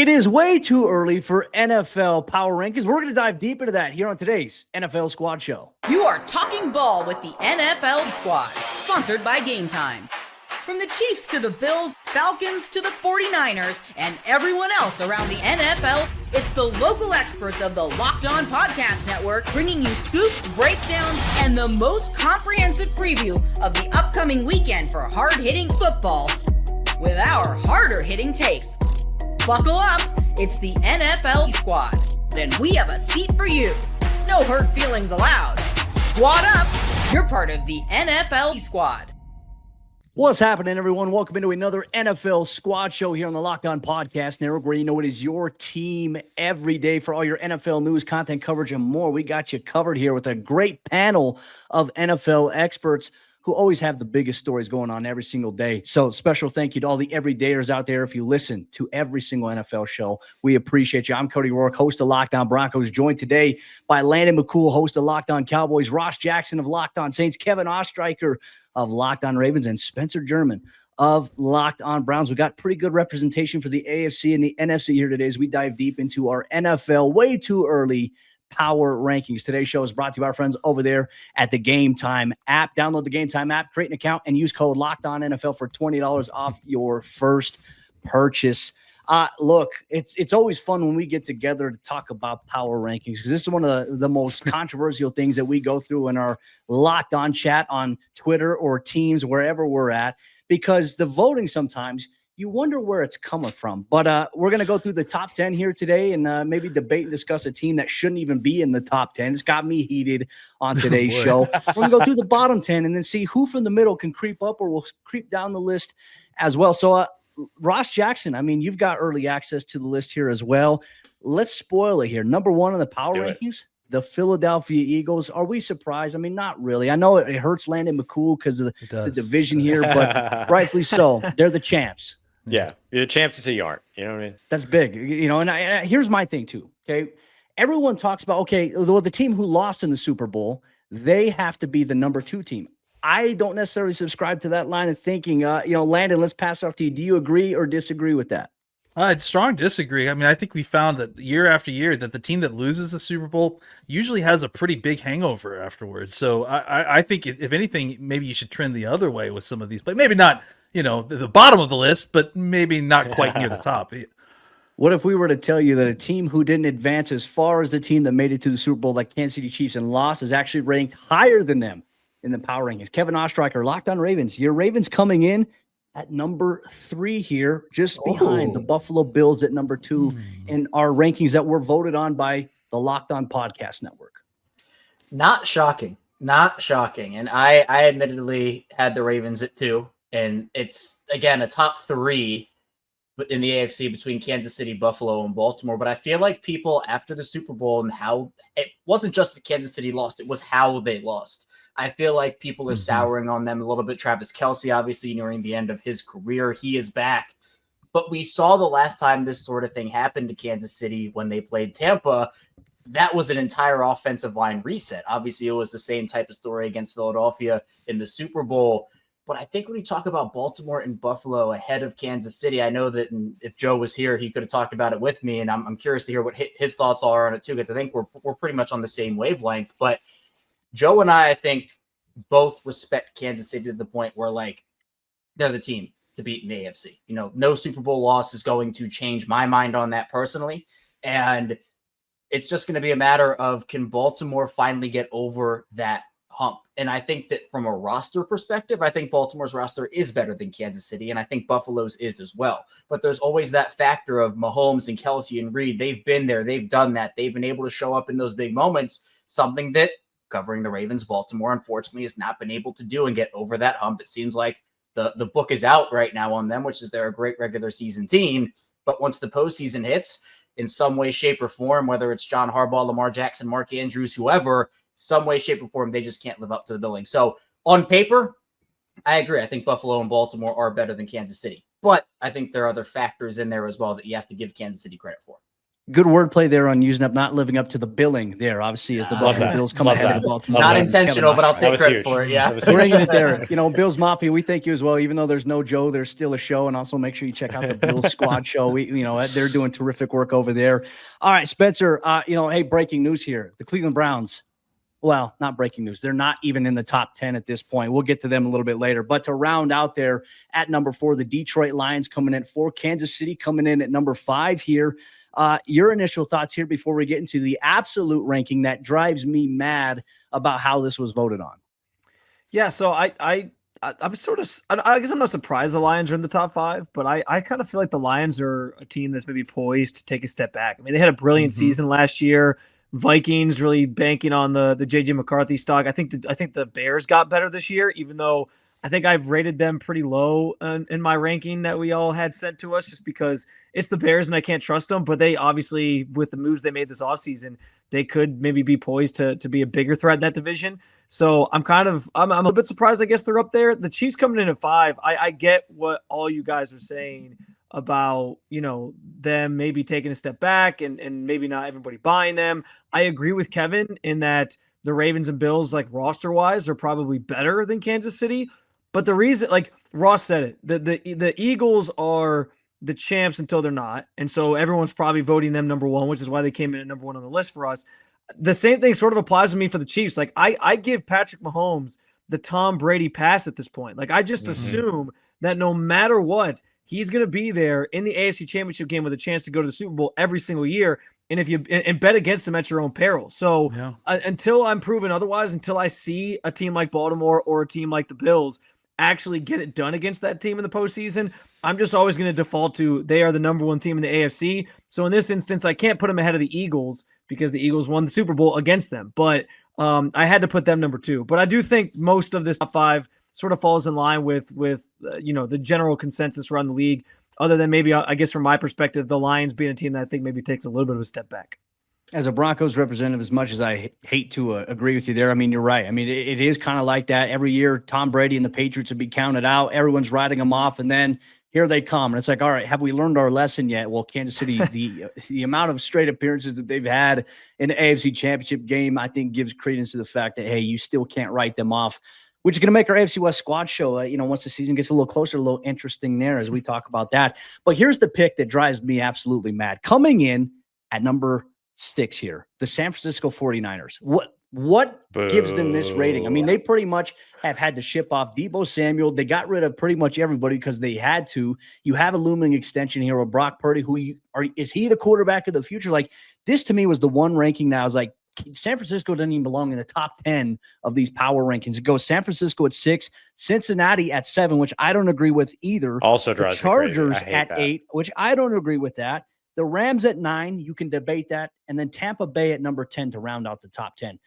It is way too early for NFL Power Rankings. We're going to dive deep into that here on today's NFL Squad Show. You are talking ball with the NFL Squad, sponsored by Gametime. From the Chiefs to the Bills, Falcons to the 49ers, and everyone else around the NFL, it's the local experts of the Locked On Podcast Network bringing you scoops, breakdowns, and the most comprehensive preview of the upcoming weekend for hard-hitting football with our harder-hitting takes. Buckle up, it's the NFL Squad, and we have a seat for you. No hurt feelings allowed. Squad up, you're part of the NFL Squad. What's happening, everyone? Welcome into another NFL Squad Show here on the Locked On Podcast Network, where you know it is your team every day for all your NFL news, content coverage, and more. We got you covered here with a great panel of NFL experts who always have the biggest stories going on every single day. So special thank you to all the everydayers out there. If you listen to every single NFL show, we appreciate you. I'm Cody Rourke, host of Locked On Broncos, joined today by Landon McCool, host of Locked On Cowboys, Ross Jackson of Locked On Saints, Kevin Ostreicher of Locked On Ravens, and Spencer German of Locked On Browns. We got pretty good representation for the AFC and the NFC here today as we dive deep into our NFL way too early Power Rankings. Today's show is brought to you by our friends over there at the Gametime app. Download the Gametime app, create an account, and use code LOCKEDONNFL for $20 off your first purchase. Look, it's always fun when we get together to talk about Power Rankings, because this is one of the most controversial things that we go through in our Locked On chat on Twitter or Teams, wherever we're at, because the voting sometimes – you wonder where it's coming from. But we're going to go through the top 10 here today and maybe debate and discuss a team that shouldn't even be in the top 10. It's got me heated on today's show. We're going to go through the bottom 10 and then see who from the middle can creep up or will creep down the list as well. So Ross Jackson, I mean, you've got early access to the list here as well. Let's spoil it here. Number one on the power rankings, the Philadelphia Eagles. Are we surprised? I mean, not really. I know it hurts Landon McCool because of the division here, but rightfully so. They're the champs. Yeah, you're the champs until you aren't. You know what I mean? That's big. You know, and here's my thing too. Okay, everyone talks about the team who lost in the Super Bowl, they have to be the number 2 team. I don't necessarily subscribe to that line of thinking. Landon, let's pass it off to you. Do you agree or disagree with that? I'd strong disagree. I mean, I think we found that year after year that the team that loses the Super Bowl usually has a pretty big hangover afterwards. So I think if anything, maybe you should trend the other way with some of these, but maybe not. The bottom of the list, but maybe not quite near the top. What if we were to tell you that a team who didn't advance as far as the team that made it to the Super Bowl, like Kansas City Chiefs, and lost, is actually ranked higher than them in the power rankings? Kevin Ostreicher, Locked On Ravens. Your Ravens coming in at number 3 here, just behind the Buffalo Bills at number 2 in our rankings that were voted on by the Locked On Podcast Network. Not shocking. And I admittedly had the Ravens at 2. And it's, again, a top 3 in the AFC between Kansas City, Buffalo, and Baltimore. But I feel like people after the Super Bowl and how it wasn't just the Kansas City lost, it was how they lost. I feel like people are souring on them a little bit. Travis Kelce, obviously, nearing the end of his career, he is back. But we saw the last time this sort of thing happened to Kansas City when they played Tampa. That was an entire offensive line reset. Obviously, it was the same type of story against Philadelphia in the Super Bowl. But I think when you talk about Baltimore and Buffalo ahead of Kansas City, I know that if Joe was here, he could have talked about it with me. And I'm curious to hear what his thoughts are on it too, because I think we're pretty much on the same wavelength. But Joe and I think, both respect Kansas City to the point where, like, they're the team to beat in the AFC. No Super Bowl loss is going to change my mind on that personally. And it's just going to be a matter of, can Baltimore finally get over that hump? And I think that from a roster perspective, I think Baltimore's roster is better than Kansas City, and I think Buffalo's is as well. But there's always that factor of Mahomes and Kelce and Reed. They've been there. They've done that. They've been able to show up in those big moments, something that covering the Ravens, Baltimore, unfortunately, has not been able to do and get over that hump. It seems like the book is out right now on them, which is they're a great regular season team. But once the postseason hits, in some way, shape, or form, whether it's John Harbaugh, Lamar Jackson, Mark Andrews, whoever, some way, shape, or form, they just can't live up to the billing. So on paper, I agree. I think Buffalo and Baltimore are better than Kansas City. But I think there are other factors in there as well that you have to give Kansas City credit for. Good wordplay there on using up, not living up to the billing there. Obviously, as the Love Buffalo that. Bills come Love ahead that. of the Baltimore Not Ravens. intentional, but I'll That take was credit huge. for it. Yeah. That was huge. Bringing it there. Bills Mafia, we thank you as well. Even though there's no Joe, there's still a show. And also make sure you check out the Bills Squad show. They're doing terrific work over there. All right, Spencer, hey, breaking news here. The Cleveland Browns, well, not breaking news. They're not even in the top 10 at this point. We'll get to them a little bit later. But to round out there at number 4, the Detroit Lions coming in at 4, Kansas City coming in at number 5 here. Your initial thoughts here before we get into the absolute ranking that drives me mad about how this was voted on. Yeah, so I'm sort of, I guess I'm not surprised the Lions are in the top 5, but I kind of feel like the Lions are a team that's maybe poised to take a step back. I mean, they had a brilliant season last year. Vikings really banking on the JJ McCarthy stock. I think the Bears got better this year, even though I think I've rated them pretty low in my ranking that we all had sent to us, just because it's the Bears and I can't trust them. But they obviously, with the moves they made this offseason, they could maybe be poised to be a bigger threat in that division. So I'm a bit surprised. I guess they're up there. The Chiefs coming in at 5. I get what all you guys are saying about, them maybe taking a step back and maybe not everybody buying them. I agree with Kevin in that the Ravens and Bills, like roster wise, are probably better than Kansas City. But the reason, like Ross said it, the Eagles are the champs until they're not. And so everyone's probably voting them number 1, which is why they came in at number 1 on the list for us. The same thing sort of applies to me for the Chiefs. Like I give Patrick Mahomes the Tom Brady pass at this point. Like I just assume that no matter what, he's going to be there in the AFC Championship game with a chance to go to the Super Bowl every single year. And if you bet against him at your own peril. So until I'm proven otherwise, until I see a team like Baltimore or a team like the Bills actually get it done against that team in the postseason, I'm just always going to default to they are the number 1 team in the AFC. So in this instance, I can't put them ahead of the Eagles because the Eagles won the Super Bowl against them. But I had to put them number 2. But I do think most of this top 5 sort of falls in line with the general consensus around the league, other than maybe, I guess from my perspective, the Lions being a team that I think maybe takes a little bit of a step back. As a Broncos representative, as much as I hate to agree with you there, I mean, you're right. I mean, it is kind of like that. Every year, Tom Brady and the Patriots would be counted out. Everyone's writing them off, and then here they come. And it's like, all right, have we learned our lesson yet? Well, Kansas City, the amount of straight appearances that they've had in the AFC Championship game, I think gives credence to the fact that, hey, you still can't write them off, which is going to make our AFC West squad show, once the season gets a little closer, a little interesting there as we talk about that. But here's the pick that drives me absolutely mad. Coming in at number 6 here, the San Francisco 49ers. What gives them this rating? I mean, they pretty much have had to ship off Deebo Samuel. They got rid of pretty much everybody because they had to. You have a looming extension here with Brock Purdy, is he the quarterback of the future? Like, this to me was the one ranking that I was like, San Francisco doesn't even belong in the top 10 of these power rankings. It goes San Francisco at 6, Cincinnati at 7, which I don't agree with either. Also the drives Chargers me crazy. at 8, which I don't agree with that. The Rams at 9, you can debate that. And then Tampa Bay at number 10 to round out the top 10.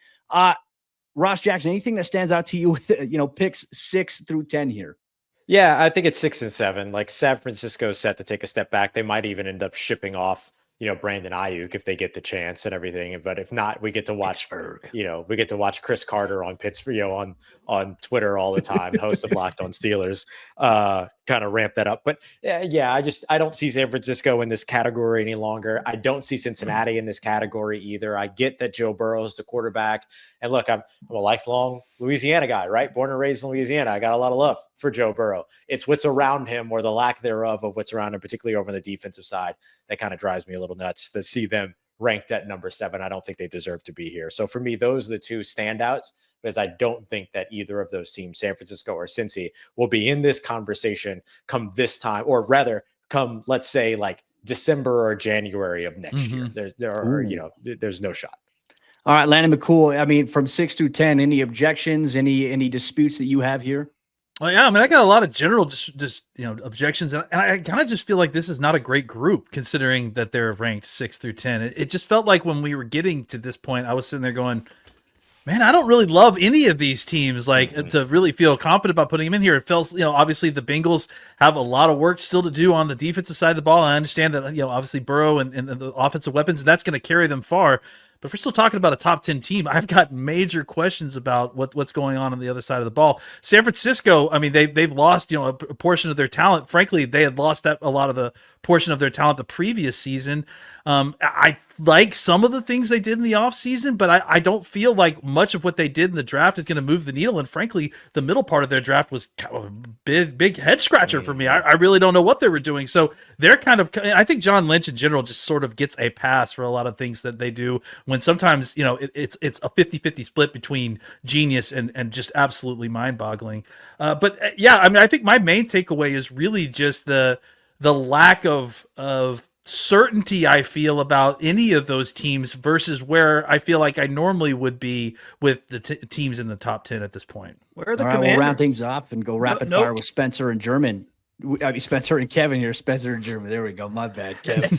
Ross Jackson, anything that stands out to you with, picks 6 through 10 here? Yeah, I think it's 6 and 7. Like San Francisco is set to take a step back. They might even end up shipping off, Brandon Ayuk if they get the chance and everything. But if not, we get to watch, Chris Carter on Pittsburgh, on Twitter all the time, host of Locked On Steelers, kind of ramp that up. But I don't see San Francisco in this category any longer. I don't see Cincinnati in this category either. I get that Joe Burrow is the quarterback. And look, I'm a lifelong Louisiana guy, right? Born and raised in Louisiana. I got a lot of love for Joe Burrow. It's what's around him, or the lack thereof of what's around him, particularly over on the defensive side, that kind of drives me a little nuts to see them ranked at number 7. I don't think they deserve to be here. So for me, those are the 2 standouts, because I don't think that either of those teams, San Francisco or Cincy, will be in this conversation come this time, or rather come, let's say, like December or January of next year. There's no shot. All right, Landon McCool, I mean, from 6 through 10, any objections, any disputes that you have here? Well, yeah, I mean, I got a lot of general objections, and I kind of just feel like this is not a great group, considering that they're ranked 6 through 10. It just felt like when we were getting to this point, I was sitting there going, man, I don't really love any of these teams, to really feel confident about putting them in here. It feels, obviously the Bengals have a lot of work still to do on the defensive side of the ball. I understand that, obviously Burrow and the offensive weapons, and that's going to carry them far. But if we're still talking about a top 10 team, I've got major questions about what's going on the other side of the ball. San Francisco, I mean, they've lost, a portion of their talent. Frankly, they had lost a lot of the portion of their talent the previous season. I like some of the things they did in the offseason, but I don't feel like much of what they did in the draft is going to move the needle. And frankly, the middle part of their draft was kind of a big head scratcher for me. I really don't know what they were doing. So they're I think John Lynch in general just sort of gets a pass for a lot of things that they do, when sometimes, it's a 50-50 split between genius and just absolutely mind boggling. But yeah, I mean, I think my main takeaway is really just the lack of certainty I feel about any of those teams versus where I feel like I normally would be with the teams in the top 10 at this point. Where are the All right, Commanders? we'll round things up and go rapid fire with Spencer and German. Spencer and Kevin here. Spencer and German. There we go. My bad, Kevin.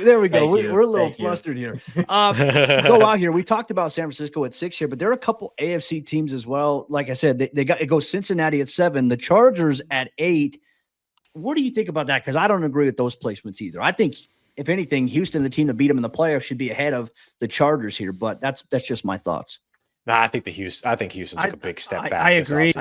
There we go. We're a little flustered here. Go out here. We talked about San Francisco at 6 here, but there are a couple AFC teams as well. Like I said, they got it goes Cincinnati at 7, the Chargers at 8. What do you think about that? Because I don't agree with those placements either. I think, if anything, Houston, the team to beat them in the playoffs, should be ahead of the Chargers here. But that's just my thoughts. Nah, I think Houston took a big step back. I agree.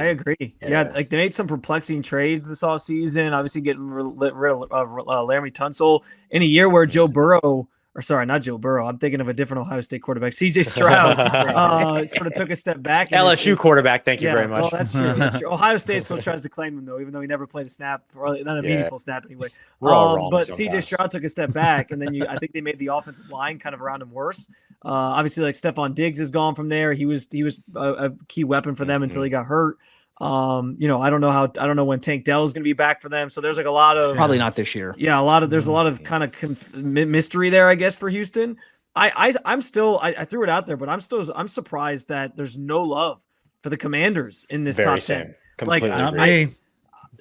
Yeah, like they made some perplexing trades this offseason. Obviously, getting rid of Laramie Tunsil in a year where Joe Burrow. Or sorry, not Joe Burrow. I'm thinking of a different Ohio State quarterback. CJ Stroud sort of took a step back. LSU quarterback, thank you very much. Well, that's true. That's true. Ohio State still tries to claim him, though, even though he never played a snap, or not a meaningful snap anyway. We're all wrong but sometimes. CJ Stroud took a step back, and then I think they made the offensive line kind of around him worse. Obviously, like Stephon Diggs is gone from there. He was a key weapon for them until he got hurt. I don't know when Tank Dell is going to be back for them. So there's like a lot of probably not this year. Yeah, there's a lot of kind of mystery there, I guess, for Houston. I'm still threw it out there, but I'm surprised that there's no love for the Commanders in this top 10. Completely agree.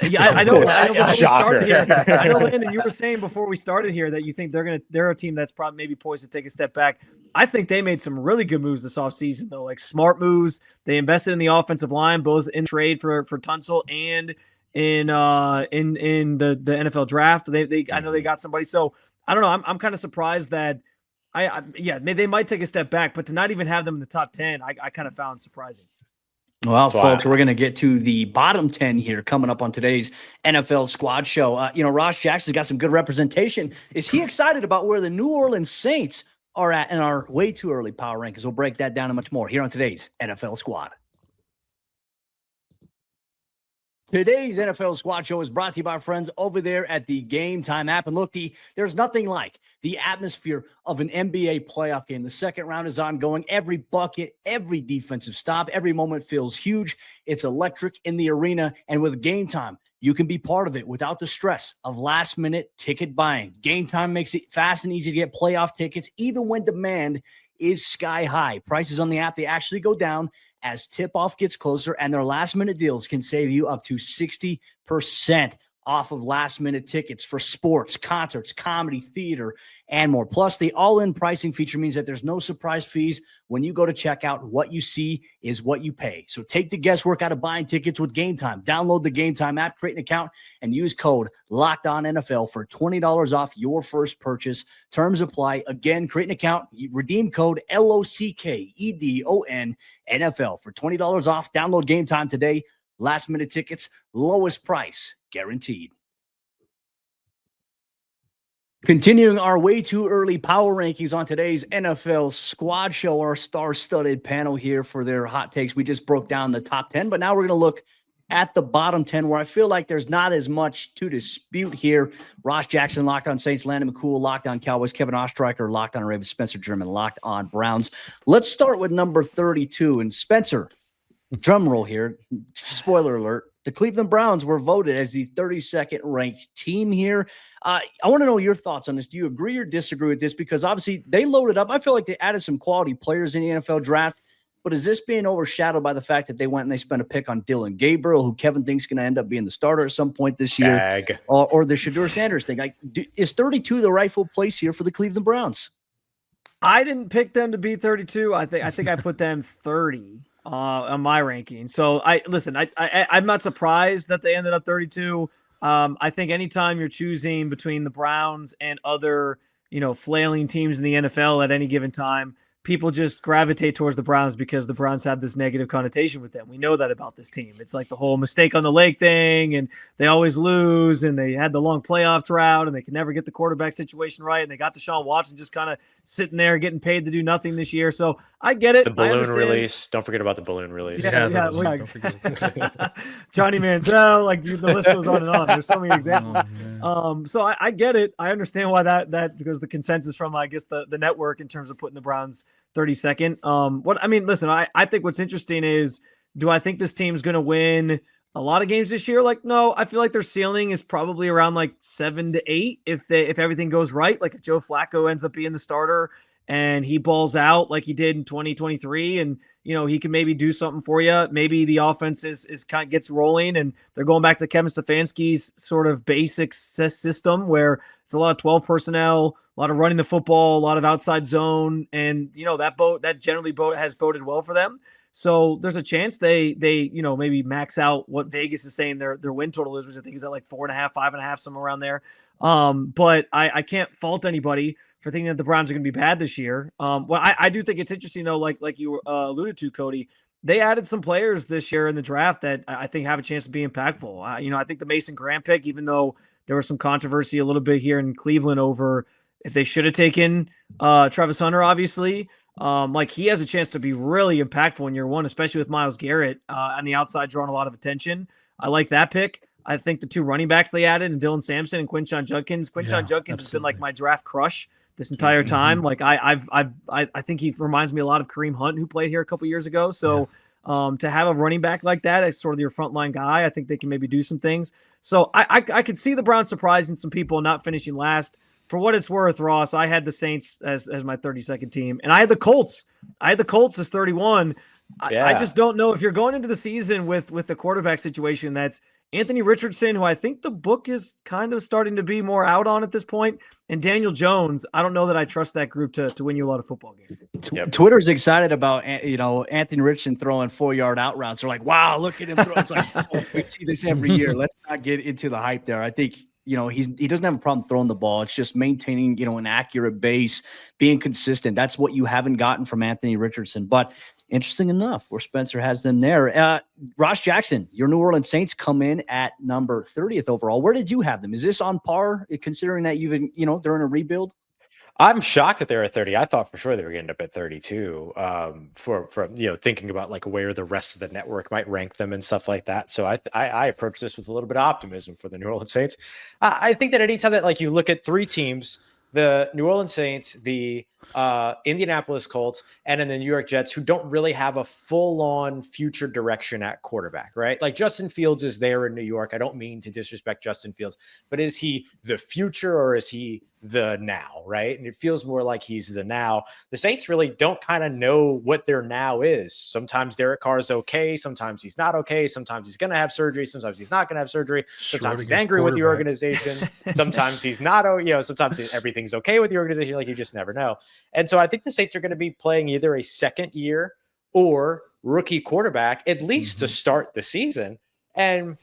I know. I know, Landon, you were saying before we started here that you think they're a team that's probably maybe poised to take a step back. I think they made some really good moves this offseason, though, like smart moves. They invested in the offensive line, both in trade for Tunsil and in the NFL draft. I know they got somebody. So I don't know. I'm kind of surprised that they might take a step back, but to not even have them in the top 10, I kind of found surprising. Well, folks, we're going to get to the bottom 10 here coming up on today's NFL Squad Show. Ross Jackson's got some good representation. Is he excited about where the New Orleans Saints are at in our way too early power rankings? We'll break that down and much more here on today's NFL Squad. Today's NFL Squad Show is brought to you by our friends over there at the Gametime app. And look, there's nothing like the atmosphere of an NBA playoff game. The second round is ongoing. Every bucket, every defensive stop, every moment feels huge. It's electric in the arena. And with Gametime, you can be part of it without the stress of last-minute ticket buying. Gametime makes it fast and easy to get playoff tickets, even when demand is sky high. Prices on the app, they actually go down as tip-off gets closer, and their last-minute deals can save you up to 60% off of last-minute tickets for sports, concerts, comedy, theater, and more. Plus, the all-in pricing feature means that there's no surprise fees when you go to checkout. What you see is what you pay. So take the guesswork out of buying tickets with Gametime. Download the Gametime app, create an account, and use code LOCKEDONNFL for $20 off your first purchase. Terms apply. Again, create an account, redeem code LOCKEDON NFL for $20 off. Download Gametime today. Last-minute tickets, lowest price guaranteed. Continuing our way too early power rankings on today's NFL Squad Show, our star-studded panel here for their hot takes. We just broke down the top 10, but now we're going to look at the bottom 10 where I feel like there's not as much to dispute here. Ross Jackson, Locked on Saints. Landon McCool, Locked on Cowboys. Kevin Ostreicher, Locked on Ravens. Spencer German, Locked on Browns. Let's start with number 32. And Spencer, drum roll here. Spoiler alert. The Cleveland Browns were voted as the 32nd ranked team here. I want to know your thoughts on this. Do you agree or disagree with this? Because obviously they loaded up. I feel like they added some quality players in the NFL draft. But is this being overshadowed by the fact that they went and they spent a pick on Dylan Gabriel, who Kevin thinks going to end up being the starter at some point this year? Or the Shedeur Sanders thing? Is 32 the rightful place here for the Cleveland Browns? I didn't pick them to be 32. I think I put them 30. On my ranking. So I'm not surprised that they ended up 32. I think anytime you're choosing between the Browns and other, flailing teams in the NFL at any given time, people just gravitate towards the Browns because the Browns have this negative connotation with them. We know that about this team. It's like the whole mistake on the lake thing, and they always lose, and they had the long playoff drought, and they can never get the quarterback situation right, and they got Deshaun Watson just kind of sitting there getting paid to do nothing this year. So I get it. The balloon release. Don't forget about the balloon release. Yeah. Johnny Manziel, like the list goes on and on. There's so many examples. So I get it. I understand why that because the consensus from, I guess, the network in terms of putting the Browns 32nd. Listen, I think what's interesting is, do I think this team's going to win a lot of games this year? Like, no, I feel like their ceiling is probably around like 7 to 8 if everything goes right. Like if Joe Flacco ends up being the starter and he balls out like he did in 2023, and he can maybe do something for you. Maybe the offense is kind of gets rolling, and they're going back to Kevin Stefanski's sort of basic system where it's a lot of 12 personnel, a lot of running the football, a lot of outside zone, and that generally has boded well for them. So there's a chance they maybe max out what Vegas is saying their win total is, which I think is at like 4.5, 5.5, somewhere around there. But I can't fault anybody for thinking that the Browns are going to be bad this year. I do think it's interesting though, like you alluded to, Cody. They added some players this year in the draft that I think have a chance to be impactful. I think the Mason Graham pick, even though there was some controversy a little bit here in Cleveland over if they should have taken Travis Hunter, obviously. He has a chance to be really impactful in year one, especially with Myles Garrett on the outside drawing a lot of attention. I like that pick. I think the two running backs they added, and Dylan Sampson and Quinshon Judkins. Judkins has been like my draft crush this entire time. Like I think he reminds me a lot of Kareem Hunt, who played here a couple years ago. So to have a running back like that as sort of your frontline guy, I think they can maybe do some things. So I could see the Browns surprising some people and not finishing last. For what it's worth, Ross, I had the Saints as my 32nd team, and I had the Colts. As 31. I just don't know if you're going into the season with the quarterback situation. That's Anthony Richardson, who I think the book is kind of starting to be more out on at this point, and Daniel Jones. I don't know that I trust that group to win you a lot of football games. Twitter's excited about Anthony Richardson throwing 4-yard out routes. They're like, wow, look at him throw. It's like, we see this every year. Let's not get into the hype there. I think he doesn't have a problem throwing the ball. It's just maintaining, an accurate base, being consistent. That's what you haven't gotten from Anthony Richardson. But interesting enough, where Spencer has them there. Ross Jackson, your New Orleans Saints come in at number 30th overall. Where did you have them? Is this on par, considering that they're in a rebuild? I'm shocked that they're at 30. I thought for sure they were going to end up at 32. For thinking about like where the rest of the network might rank them and stuff like that. So I approach this with a little bit of optimism for the New Orleans Saints. I think that anytime that like you look at three teams, the New Orleans Saints, the Indianapolis Colts, and then the New York Jets, who don't really have a full-on future direction at quarterback, right? Like Justin Fields is there in New York. I don't mean to disrespect Justin Fields, but is he the future or is he the now, right? And it feels more like he's the now. The Saints really don't kind of know what their now is. Sometimes Derek Carr's okay. Sometimes he's not okay. Sometimes he's going to have surgery. Sometimes he's not going to have surgery. Sometimes he's angry with the organization. Sometimes he's not, sometimes everything's okay with the organization. Like you just never know. And so I think the Saints are going to be playing either a second year or rookie quarterback, at least to start the season. And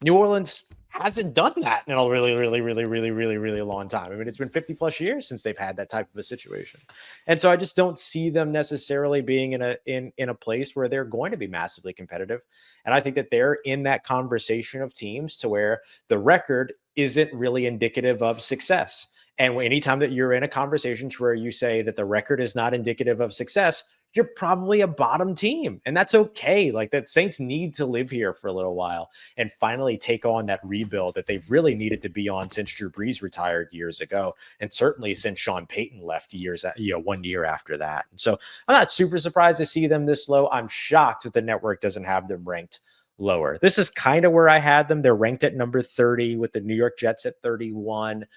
New Orleans hasn't done that in a really, really, really, really, really, really long time. I mean, it's been 50 plus years since they've had that type of a situation. And so I just don't see them necessarily being in a place where they're going to be massively competitive. And I think that they're in that conversation of teams to where the record isn't really indicative of success. And anytime that you're in a conversation to where you say that the record is not indicative of success, you're probably a bottom team. And that's okay. Like that Saints need to live here for a little while and finally take on that rebuild that they've really needed to be on since Drew Brees retired years ago. And certainly since Sean Payton left 1 year after that. And so I'm not super surprised to see them this low. I'm shocked that the network doesn't have them ranked lower. This is kind of where I had them. They're ranked at number 30 with the New York Jets at 31.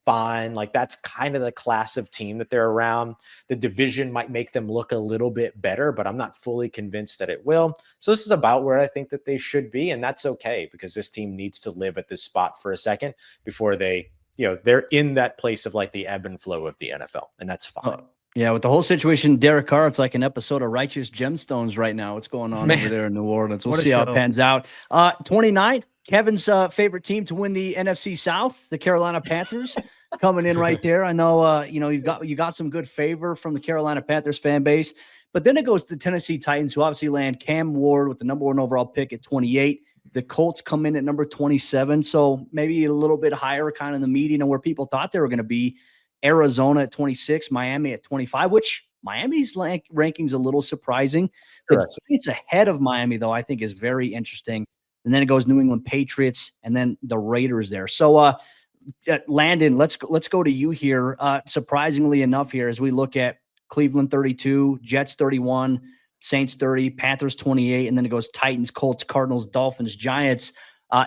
Fine. Like that's kind of the class of team that they're around. The division might make them look a little bit better, but I'm not fully convinced that it will. So this is about where I think that they should be. And that's okay because this team needs to live at this spot for a second before they're in that place of like the ebb and flow of the NFL. And that's fine. Yeah, with the whole situation, Derek Carr, it's like an episode of Righteous Gemstones right now. What's going on over there in New Orleans? We'll see how it pans out. 29th, Kevin's favorite team to win the NFC South, the Carolina Panthers. coming in right there. I know, you got some good favor from the Carolina Panthers fan base, but then it goes to the Tennessee Titans, who obviously land Cam Ward with the number 1 overall pick at 28. The Colts come in at number 27, so maybe a little bit higher, kind of in the median of where people thought they were going to be. Arizona at 26, Miami at 25, which Miami's ranking's a little surprising. The Giants ahead of Miami, though, I think is very interesting. And then it goes New England Patriots, and then the Raiders there. So, Landon, let's go to you here. Surprisingly enough, here as we look at Cleveland 32, Jets 31, Saints 30, Panthers 28, and then it goes Titans, Colts, Cardinals, Dolphins, Giants.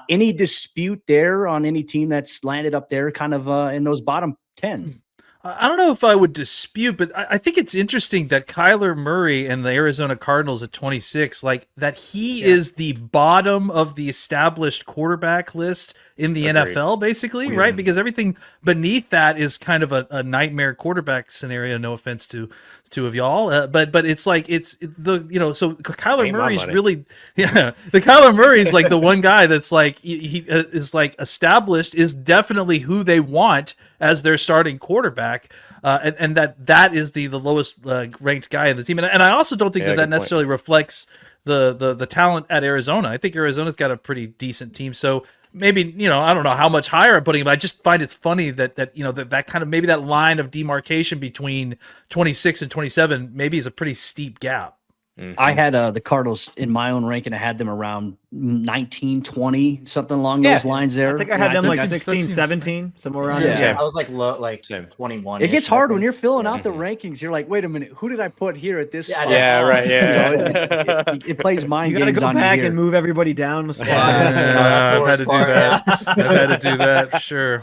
Any dispute there on any team that's landed up there, kind of in those bottom 10? I don't know if I would dispute, but I think it's interesting that Kyler Murray and the Arizona Cardinals at 26, like that he is the bottom of the established quarterback list in the NFL, basically, right? Because everything beneath that is kind of a nightmare quarterback scenario. No offense to the two of y'all, but it's like so Kyler Murray's really the Kyler Murray's like the one guy that's like he is like established, is definitely who they want as their starting quarterback, and that is the lowest ranked guy in the team, and I also don't think that necessarily reflects the talent at Arizona. I think Arizona's got a pretty decent team, so maybe, I don't know how much higher I'm putting him, but I just find it's funny that that kind of, maybe that line of demarcation between 26 and 27 maybe is a pretty steep gap. Mm-hmm. I had the Cardinals in my own ranking. I had them around 19, 20, something along those lines there. I think I had them like 16, 17, somewhere around there. Yeah, I was like 21. It gets hard when you're filling out the rankings. You're like, wait a minute, who did I put here at this spot? It plays mind games. You got to go back and move everybody down. I've had to do that. I've had to do that, for sure.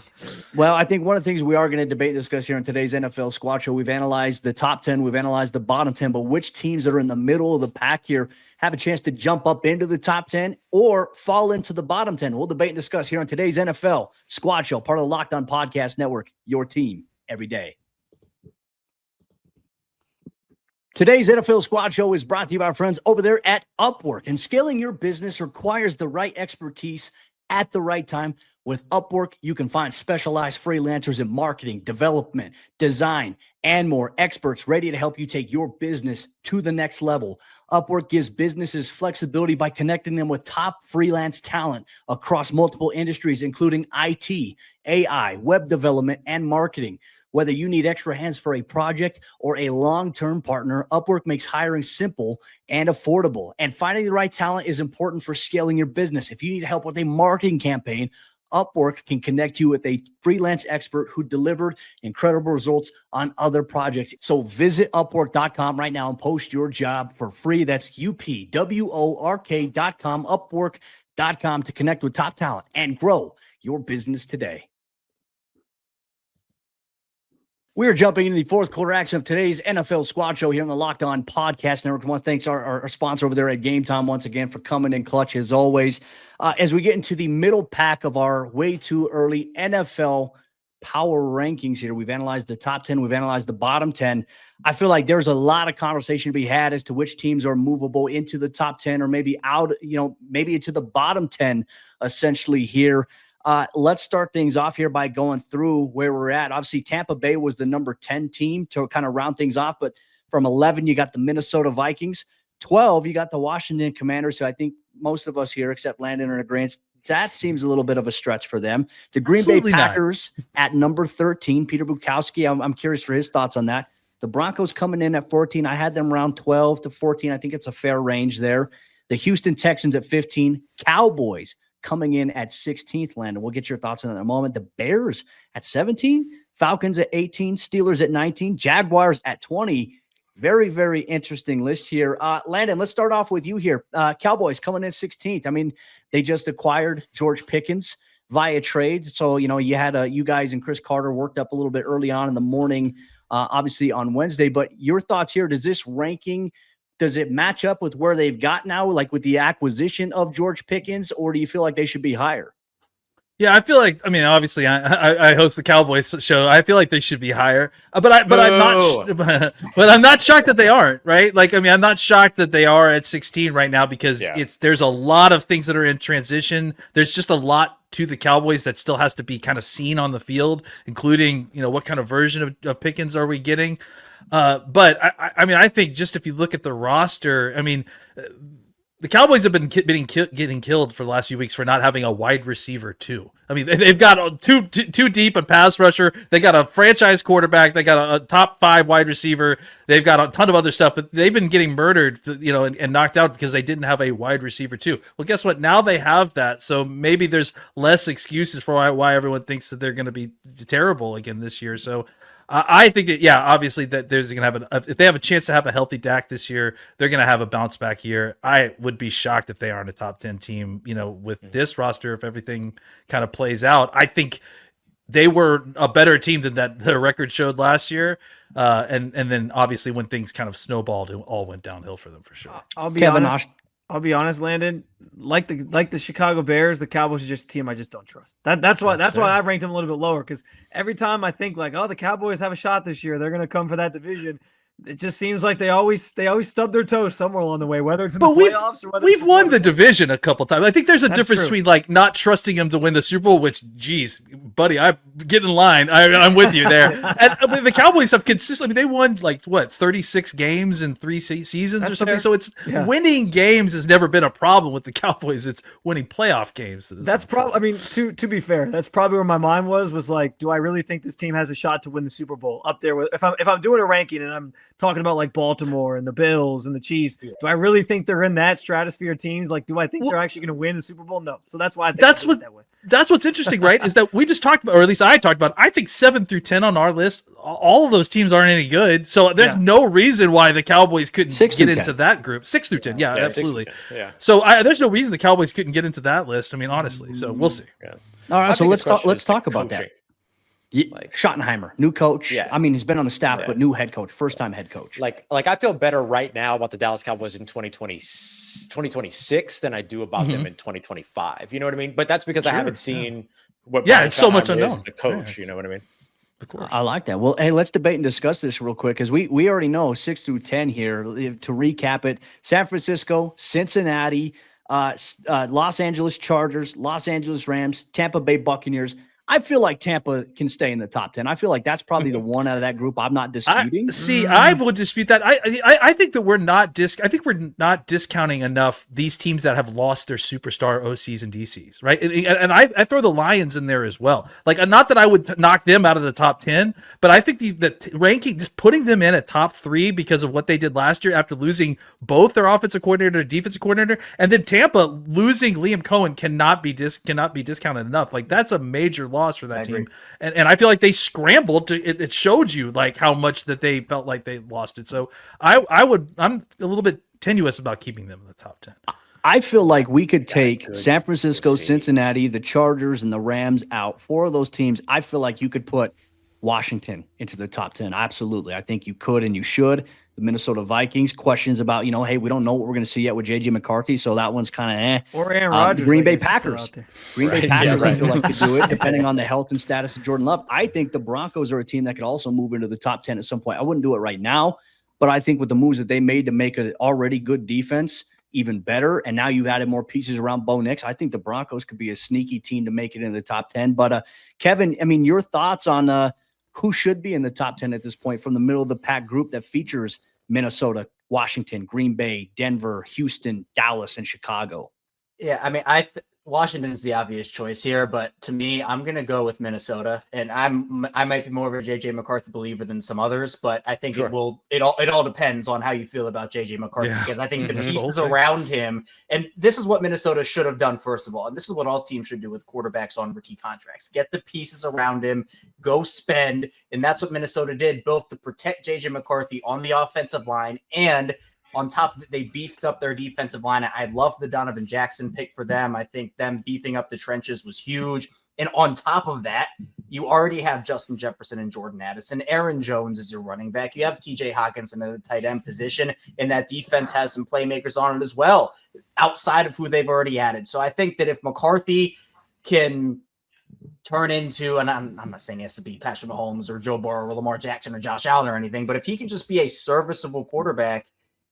Well, I think one of the things we are going to debate and discuss here in today's NFL Squad Show, we've analyzed the top 10, we've analyzed the bottom 10, but which teams that are in the middle of the pack here have a chance to jump up into the top 10 or fall into the bottom 10. We'll debate and discuss here on today's NFL Squad Show, part of the Locked On Podcast Network, your team every day. Today's NFL Squad Show is brought to you by our friends over there at Upwork. And scaling your business requires the right expertise at the right time. With Upwork, you can find specialized freelancers in marketing, development, design, and more, experts ready to help you take your business to the next level. Upwork gives businesses flexibility by connecting them with top freelance talent across multiple industries, including IT, AI, web development, and marketing. Whether you need extra hands for a project or a long-term partner, Upwork makes hiring simple and affordable. And finding the right talent is important for scaling your business. If you need help with a marketing campaign, Upwork can connect you with a freelance expert who delivered incredible results on other projects. So visit Upwork.com right now and post your job for free. That's UPWORK.com, Upwork.com, to connect with top talent and grow your business today. We're jumping into the fourth quarter action of today's NFL Squad Show here on the Locked On Podcast Network. I want to thank our sponsor over there at Gametime once again for coming in clutch as always. As we get into the middle pack of our way too early NFL power rankings here, we've analyzed the top 10, we've analyzed the bottom 10. I feel like there's a lot of conversation to be had as to which teams are movable into the top 10 or maybe out, maybe into the bottom 10 essentially here. Let's start things off here by going through where we're at. Obviously, Tampa Bay was the number 10 team to kind of round things off. But from 11, you got the Minnesota Vikings. 12, you got the Washington Commanders, who I think most of us here, except Landon, are in agreement. That seems a little bit of a stretch for them. The Green Bay Packers at number 13. Peter Bukowski, I'm curious for his thoughts on that. The Broncos coming in at 14. I had them around 12 to 14. I think it's a fair range there. The Houston Texans at 15. Cowboys coming in at 16th, Landon. We'll get your thoughts on that in a moment. The Bears at 17, Falcons at 18, Steelers at 19, Jaguars at 20. Very, very interesting list here. Landon, let's start off with you here. Cowboys coming in 16th. I mean, they just acquired George Pickens via trade. So, you had you guys and Chris Carter worked up a little bit early on in the morning, obviously on Wednesday. But your thoughts here, does this ranking, does it match up with where they've got now, like with the acquisition of George Pickens, or do you feel like they should be higher? Yeah, I feel like, I mean, obviously I host the Cowboys show. I feel like they should be higher, but I'm not shocked that they aren't, right? Like, I mean, I'm not shocked that they are at 16 right now because there's a lot of things that are in transition. There's just a lot to the Cowboys that still has to be kind of seen on the field, including, what kind of version of Pickens are we getting? But I mean, I think just if you look at the roster, I mean, the Cowboys have been getting killed for the last few weeks for not having a wide receiver too. I mean, they've got too deep a pass rusher. They got a franchise quarterback. They got a top 5 wide receiver. They've got a ton of other stuff, but they've been getting murdered, and knocked out because they didn't have a wide receiver too. Well, guess what? Now they have that, so maybe there's less excuses for why everyone thinks that they're going to be terrible again this year. So I think that, obviously that there's going to have if they have a chance to have a healthy Dak this year, they're going to have a bounce back year. I would be shocked if they aren't a top 10 team, with this roster, if everything kind of plays out. I think they were a better team than that the record showed last year. And then obviously when things kind of snowballed, it all went downhill for them for sure. I'll be honest, Landon. Like the Chicago Bears, the Cowboys are just a team I just don't trust. That's why I ranked them a little bit lower, because every time I think like, oh, the Cowboys have a shot this year, they're going to come for that division. It just seems like they always stub their toes somewhere along the way, whether it's in the playoffs or whether we've won the division a couple times. I think there's a difference between like not trusting them to win the Super Bowl, which, geez, buddy, I get in line. I'm with you there. And I mean, the Cowboys have consistently, they won like 36 games in 3 seasons or something. So it's winning games has never been a problem with the Cowboys. It's winning playoff games. That's probably, I mean, to be fair, that's probably where my mind was like, do I really think this team has a shot to win the Super Bowl? Up there with, if I'm doing a ranking and I'm talking about like Baltimore and the Bills and the Chiefs, do I really think they're in that stratosphere of teams? Like, do I think they're actually going to win the Super Bowl? No. So that's why I think that way. That's what's interesting, right? Is that we just talked about, or at least I talked about, I think 7 through 10 on our list, all of those teams aren't any good. So there's no reason why the Cowboys couldn't get into that group. 6 through 10. Yeah, absolutely. So there's no reason the Cowboys couldn't get into that list. I mean, honestly, so we'll see. Yeah. All right. So let's talk about that. Schottenheimer, new coach. Yeah. I mean, he's been on the staff, but new head coach, first-time head coach. Like I feel better right now about the Dallas Cowboys in 2026 than I do about them in 2025. You know what I mean? But that's because I haven't seen what. It's so much unknown. As a coach, you know what I mean? Of course. I like that. Well, hey, let's debate and discuss this real quick, because we already know 6 through 10 here. To recap it: San Francisco, Cincinnati, Los Angeles Chargers, Los Angeles Rams, Tampa Bay Buccaneers. I feel like Tampa can stay in the top 10. I feel like that's probably the one out of that group I'm not disputing. I would dispute that. I think that we're not discounting enough these teams that have lost their superstar OCs and DCs, right? And I throw the Lions in there as well. Like, not that I would knock them out of the top 10, but I think the ranking, just putting them in at top 3 because of what they did last year after losing both their offensive coordinator and defensive coordinator, and then Tampa losing Liam Cohen cannot be discounted enough. Like, that's a major loss for that team. And I feel like they scrambled to it showed you like how much that they felt like they lost it. So I'm a little bit tenuous about keeping them in the top 10. I feel like we could take San Francisco, Cincinnati, the Chargers, and the Rams out. 4 of those teams, I feel like you could put Washington into the top 10. Absolutely. I think you could and you should. The Minnesota Vikings, questions about, hey, we don't know what we're going to see yet with J.J. McCarthy, so that one's kind of Or Aaron Rodgers. Green Bay Packers. I feel like could do it, depending on the health and status of Jordan Love. I think the Broncos are a team that could also move into the top 10 at some point. I wouldn't do it right now, but I think with the moves that they made to make an already good defense even better, and now you've added more pieces around Bo Nix, I think the Broncos could be a sneaky team to make it in the top 10. But Kevin, I mean, your thoughts on who should be in the top 10 at this point from the middle of the pack group that features Minnesota, Washington, Green Bay, Denver, Houston, Dallas, and Chicago? Yeah, I mean, Washington is the obvious choice here, but to me, I'm going to go with Minnesota, and I might be more of a JJ McCarthy believer than some others, but I think it all depends on how you feel about JJ McCarthy, because I think the pieces around him, and this is what Minnesota should have done first of all, and this is what all teams should do with quarterbacks on rookie contracts: get the pieces around him, go spend, and that's what Minnesota did, both to protect JJ McCarthy on the offensive line, and on top of it, they beefed up their defensive line. I love the Donovan Jackson pick for them. I think them beefing up the trenches was huge. And on top of that, you already have Justin Jefferson and Jordan Addison. Aaron Jones is your running back. You have TJ Hawkinson at the tight end position, and that defense has some playmakers on it as well, outside of who they've already added. So I think that if McCarthy can turn into, and I'm not saying he has to be Patrick Mahomes or Joe Burrow or Lamar Jackson or Josh Allen or anything, but if he can just be a serviceable quarterback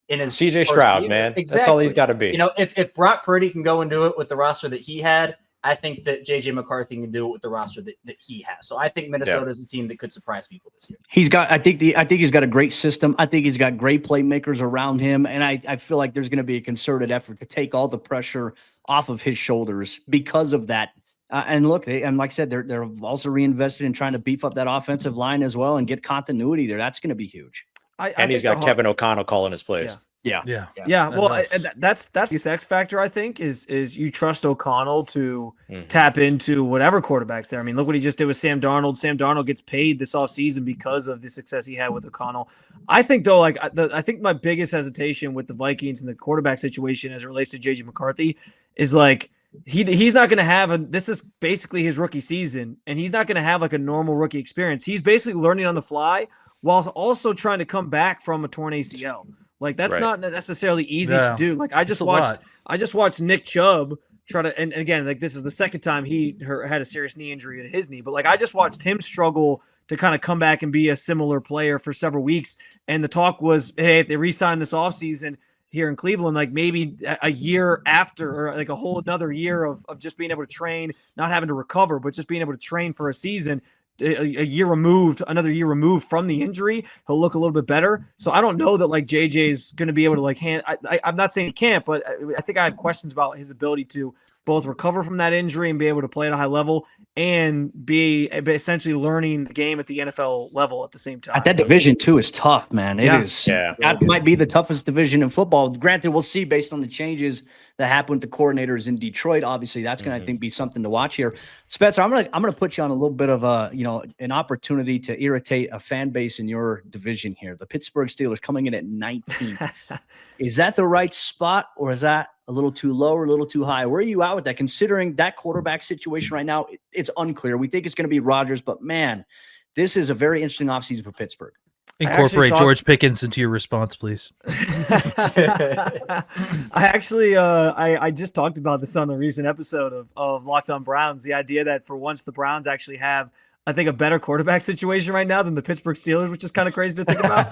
in his CJ first Stroud, year, man. exactly. That's all he's got to be. If Brock Purdy can go and do it with the roster that he had, I think that JJ McCarthy can do it with the roster that he has. So I think Minnesota is a team that could surprise people this year. I think he's got a great system. I think he's got great playmakers around him. And I feel like there's going to be a concerted effort to take all the pressure off of his shoulders because of that. And look, and like I said, they're also reinvested in trying to beef up that offensive line as well and get continuity there. That's going to be huge. And he's got Kevin O'Connell calling his plays. Yeah. Well, that's the X factor. I think is you trust O'Connell to tap into whatever quarterbacks there. I mean, look what he just did with Sam Darnold. Sam Darnold gets paid this offseason because of the success he had with O'Connell. I think though, I think my biggest hesitation with the Vikings and the quarterback situation as it relates to JJ McCarthy is like he's not going to have this is basically his rookie season, and he's not going to have like a normal rookie experience. He's basically learning on the fly while also trying to come back from a torn ACL. Like that's not necessarily easy to do. Like I just watched Nick Chubb try to, and again, like this is the second time he had a serious knee injury to his knee, but like I just watched him struggle to kind of come back and be a similar player for several weeks. And the talk was, hey, if they re-sign this offseason here in Cleveland, like maybe a year after, or like a whole another year of just being able to train, not having to recover, but just being able to train for a season. Another year removed from the injury, he'll look a little bit better. So I don't know that like JJ's going to be able to like I'm not saying he can't, but I think I have questions about his ability to both recover from that injury and be able to play at a high level and be essentially learning the game at the NFL level at the same time. That division too is tough, man. It is. Yeah. That might be the toughest division in football. Granted, we'll see based on the changes that happened with the coordinators in Detroit. Obviously, that's going to, I think, be something to watch here. Spencer, I'm gonna put you on a little bit of an opportunity to irritate a fan base in your division here. The Pittsburgh Steelers coming in at 19th. Is that the right spot, or is that a little too low or a little too high? Where are you at with that? Considering that quarterback situation right now, it's unclear. We think it's going to be Rodgers, but man, this is a very interesting offseason for Pittsburgh. Incorporate George Pickens into your response, please. I just talked about this on a recent episode of Locked On Browns. The idea that for once the Browns actually have, I think, a better quarterback situation right now than the Pittsburgh Steelers, which is kind of crazy to think about.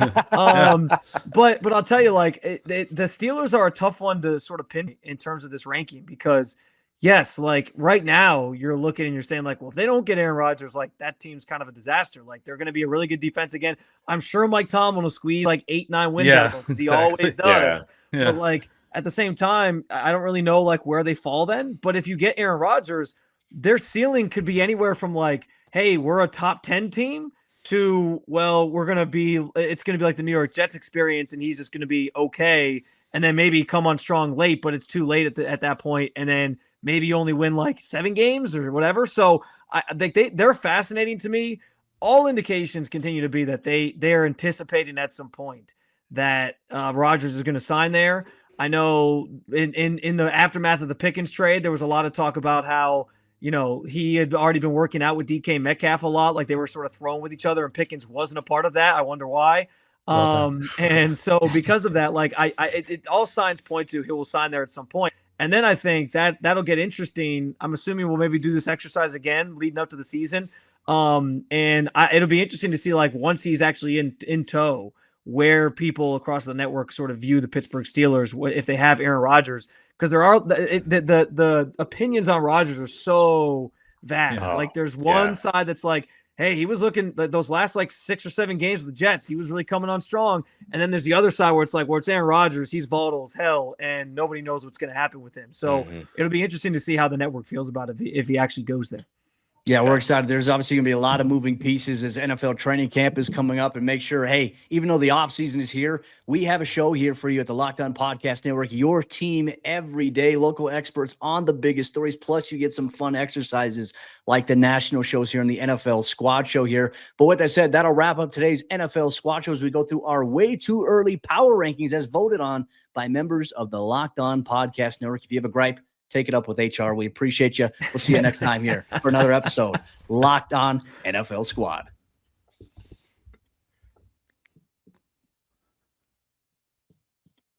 But I'll tell you, like the Steelers are a tough one to sort of pin in terms of this ranking because, yes, like right now you're looking and you're saying like, well, if they don't get Aaron Rodgers, like that team's kind of a disaster. Like they're going to be a really good defense again. I'm sure Mike Tomlin will squeeze like 8-9 wins out of them because he always does. Yeah. But like at the same time, I don't really know like where they fall then. But if you get Aaron Rodgers, their ceiling could be anywhere from like, hey, we're a top 10 team to, well, it's going to be like the New York Jets experience and he's just going to be okay. And then maybe come on strong late, but it's too late at that point. And then maybe you only win like 7 games or whatever. So I think they're fascinating to me. All indications continue to be that they're anticipating at some point that Rodgers is going to sign there. I know in the aftermath of the Pickens trade, there was a lot of talk about how, he had already been working out with DK Metcalf a lot. Like they were sort of thrown with each other and Pickens wasn't a part of that. I wonder why. And so because of that, like it all signs point to he will sign there at some point. And then I think that'll get interesting. I'm assuming we'll maybe do this exercise again leading up to the season. And it'll be interesting to see like once he's actually in tow, where people across the network sort of view the Pittsburgh Steelers if they have Aaron Rodgers. Because there are the opinions on Rodgers are so vast. Like there's one side that's like, hey, he was looking those last like 6 or 7 games with the Jets. He was really coming on strong. And then there's the other side where it's like, well, it's Aaron Rodgers. He's volatile as hell, and nobody knows what's going to happen with him. So it'll be interesting to see how the network feels about it if he actually goes there. Yeah, we're excited. There's obviously going to be a lot of moving pieces as NFL training camp is coming up, and make sure, hey, even though the offseason is here, we have a show here for you at the Locked On Podcast Network, your team every day, local experts on the biggest stories, plus you get some fun exercises like the national shows here in the NFL Squad Show here. But with that said, that'll wrap up today's NFL Squad Show as we go through our way too early power rankings as voted on by members of the Locked On Podcast Network. If you have a gripe, take it up with HR. We appreciate you. We'll see you next time here for another episode. Locked On NFL Squad.